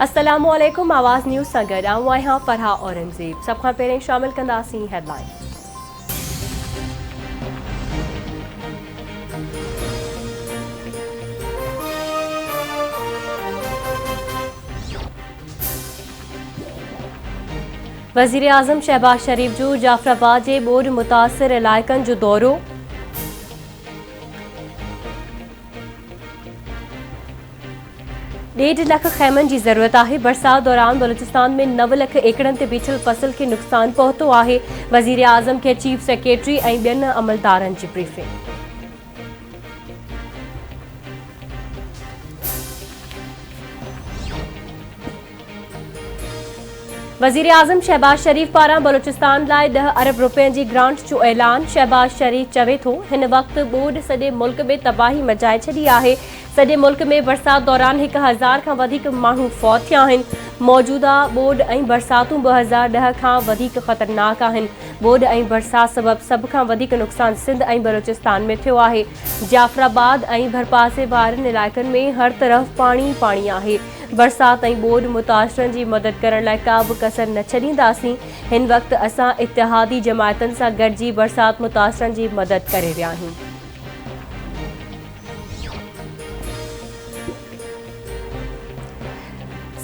अस्सलामुअलैकुम। आवाज़ न्यूज़ सां गॾु आऊं आहियां फरहा औरंगज़ेब। सभ खां पहिरीं शामिल कंदासीं हेडलाइन। वज़ीर आज़म शहबाज शरीफ जो जाफराबाद जे ॿोॾ मुतासिर इलाइक़नि जो दौरो। 1.5 लख ख़ैमनि जी ज़रूरत आहे। बरसात दौरान बलूचिस्तान में 9 लख एकड़नि ते बीठल फसल खे नुक़सान पहुतो आहे। वज़ीर आज़म खे चीफ सेक्रेटरी ऐं ॿियनि अमलदारनि जी ब्रीफिंग। वज़ीर आज़म शहबाज शरीफ पारां बलूचिस्तान लाइ 10 अरब रुपयनि जी ग्रांट जो ऐलान। शहबाज शरीफ चवे थो हिन वक़्तु ॿोॾ सॼे मुल्क में तबाही मचाए छॾी आहे। सॼे मुल्क में बरसात दौरान 1000 खां वधीक माण्हू फौत थिया आहिनि। मौजूदा ॿोॾ ऐं बरसातूं 2010 खां वधीक ख़तरनाक आहिनि। ॿोॾ ऐं बरसात सबबि सभ खां वधीक नुक़सान सिंध ऐं बलूचिस्तान में थियो आहे। जाफराबाद ऐं भरपासे वारनि इलाइक़नि में हर तरफ़ पाणी पाणी आहे। बरसात ऐं ॿोॾ मुतासिरनि जी मदद करण लाइ का बि कसर न छॾींदासीं। हिन वक़्तु असां इतिहादी जमायतुनि सां गॾिजी बरसात मुतासिरनि जी मदद करे रहिया आहियूं।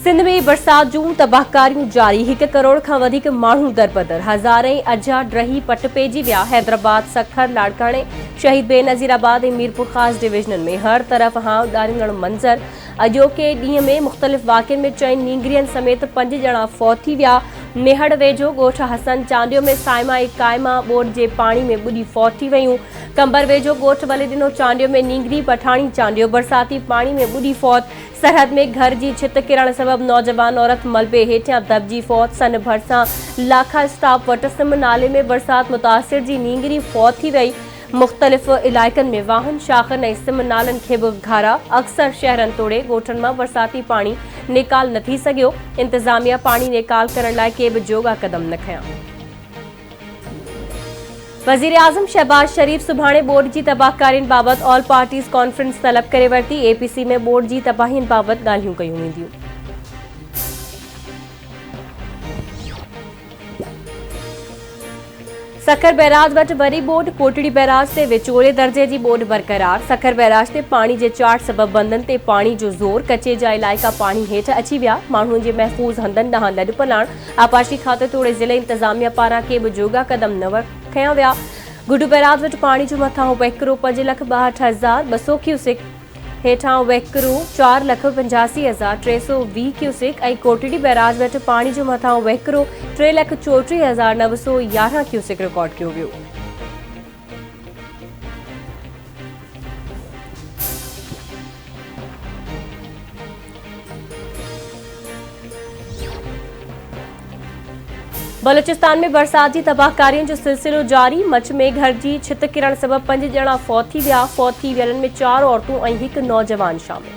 सिंध में बरसात जूं तबाहकारियूं जारी। 1 करोड़ खां वधीक माण्हू दरबदर। हज़ारे अजा ड्रही पट पइजी विया। हैदराबाद, सखर, लाड़काणे, शहीद बेनज़ीराबाद ऐं मीरपुर ख़ास डिवीजननि में हर तरफ़ हां ॾारींदड़ मंज़र। अॼोके ॾींहं में मुख़्तलिफ़ वाक़िअनि में 4 नींगरियुनि समेत 5 ॼणा फौत थी विया। मेहड़ वेझो ॻोठ हसन चांडियो में साइमा ऐं काइमा ॿोॾ जे पाणी में ॿुॾी फौत थी वयूं। कंबर वेझो ॻोठ वले ॾिनो चांडियो में नींगरी पठाणी चांडियो बरसाती पाणी में ॿुॾी फौत। सरहद में घर जी छित किरण सबबि नौजवान औरत मलबे हेठियां दबजी फौत। सन भरिसां लाखा स्टाफ वटि सिम नाले में बरसात मुतासिर जी नींगरी फौत थी वई। मुख़्तलिफ़ इलाइक़नि में वाहन शाखनि ऐं सिम नालनि खे बि घारा। अक्सर शहरनि तोड़े ॻोठनि मां बरसाती पाणी निकाल न थी सघियो। इंतिज़ामिया पाणी निकाल करण लाइ के बि जोगा क़दम न खयां। वज़ीर आज़म शहबाज शरीफ सुभाणे ॿोॾ जी तबाहकारियुनि बाबति ऑल पार्टीज़ कॉन्फ्रेंस तलब करे वरिती। एपीसी में ॿोॾ जी तबाहियुनि बाबति ॻाल्हियूं कयूं वेंदियूं। सखर बैराज वटि वरी ॿोॾ। कोटड़ी बैराज ते विचोले दर्जे जी ॿोॾ बरक़रार। सखर बैराज ते पाणी जे चाढ़ सबबि बंदनि ते पाणी जो ज़ोर। कचे जा इलाइक़ा पाणी हेठि अची विया। माण्हुनि जे महफ़ूज़ हंधनि ॾांहुं लॾ पलाण। आपाशी खाते तोड़े ज़िले इंतिज़ामिया पारां के बि जोगा क़दम न खयां विया। गुडू बैराज वटि पाणी जो मथां वहिकिरो 5,62,200 क्यूसिक, हेठां वहिकिरो 4,85,320 क्यूसिक ऐं कोटड़ी बैराज वटि पाणी जो मथां वहिकिरो 3,34,911 क्यूसिक रिकॉर्ड कयो वियो। बलूचिस्तान में बरसात जी तबाहकारियुनि जो सिलसिलो जारी। मच में घर जी छित किरण सबबि 5 ॼणा फौत थी विया। फौत थी वियलनि में 4 औरतूं ऐं 1 नौजवान शामिल।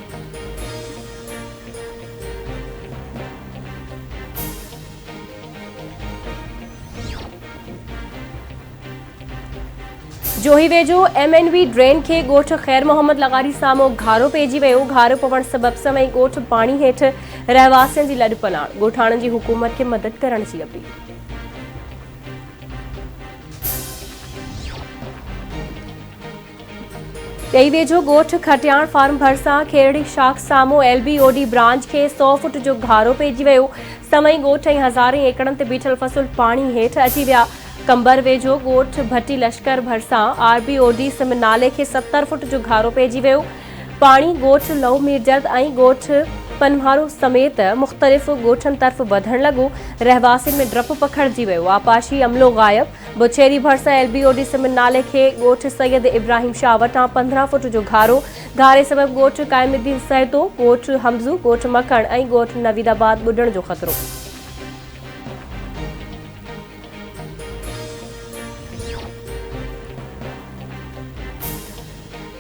जोही वेझो MNV ड्रेन खे ॻोठ ख़ैर मोहम्मद लगारी साम्हूं घारो पइजी वियो। घारो पवण सबबि समय ॻोठ पाणी हेठि रहवासियुनि जी लॾ पलाण। ॻोठाणनि जी हुकूमत खे मदद करण जी अपील। ॾेई वेझो ॻोठ खटियाण फार्म भरिसां खेरड़ी शाख साम्हूं LBOD ब्रांच खे 100 फुट जो घारो पइजी वियो। समय ॻोठ ऐं हज़ारे एकड़नि ते बीठल फसल पाणी हेठि अची विया। कंबर वेझो ॻोठ भट्टी लश्कर भरिसां RBOD सिम नाले खे 70 फुट जो घारो पइजी वियो। पाणी ॻोठ लहू मीरजद ऐं ॻोठ पनवारो समेत मुख़्तलिफ़ ॻोठनि तरफ़ वधण लॻो। रहवासियुनि में डपु पखिड़िजी वियो। आपाशी अमलो गायब। बुछेरी भरिसां LBOD सिम नाले खे ॻोठ सैयद इब्राहिम शाह वटां 15 फुट जो घारो। घारे सबबि ॻोठ काइमुद्दीन सहतो, ॻोठ हमज़ू, ॻोठ मखण ऐं ॻोठ नवीदाबाद ॿुॾण जो ख़तरो।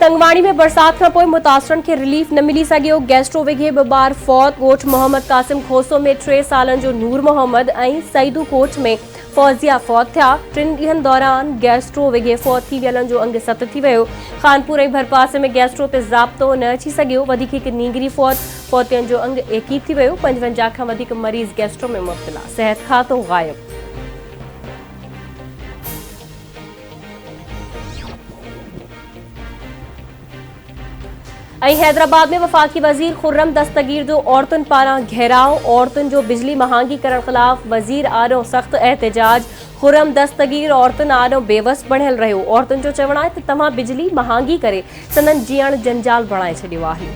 तंगवाणी में बरसात खां पोइ मुतासिरनि खे रिलीफ न मिली सघियो। गैस्ट्रो विघे ॿ ॿार फौत। ॻोठ मोहम्मद कासिम खोसो में 3 सालनि जो नूर मोहम्मद ऐं सईदू कोट में फौजिया फौत थिया। 3 ॾींहनि दौरान गैस्ट्रो विघे फौत थी वियलनि जो अंग 7 थी वियो। खानपुर ऐं भरपासे में गैस्ट्रो ते ज़ाब्तो न अची सघियो। वधीक हिकु नींगरी फौतियनि जो अंग 21 थी वियो। 55 खां वधीक मरीज़ गैस्ट्रो में मुब्तला। सिहत खातो ग़ाइब। हैदराबाद में वफाकी वजीर खुर्रम दस्तगीर जो औरतुनि पारां घेराव। औरतुनि जो बिजली महांगी करण ख़िलाफ़ वज़ीर आॾो सख़्त एहतजाज। खुर्रम दस्तगीर औरतुनि आॾो बेवस बणियल रहियो। औरतुनि जो चवणु आहे त तव्हां बिजली महांगी करे संदनि जीअण जंजाल बणाए छॾियो आहे।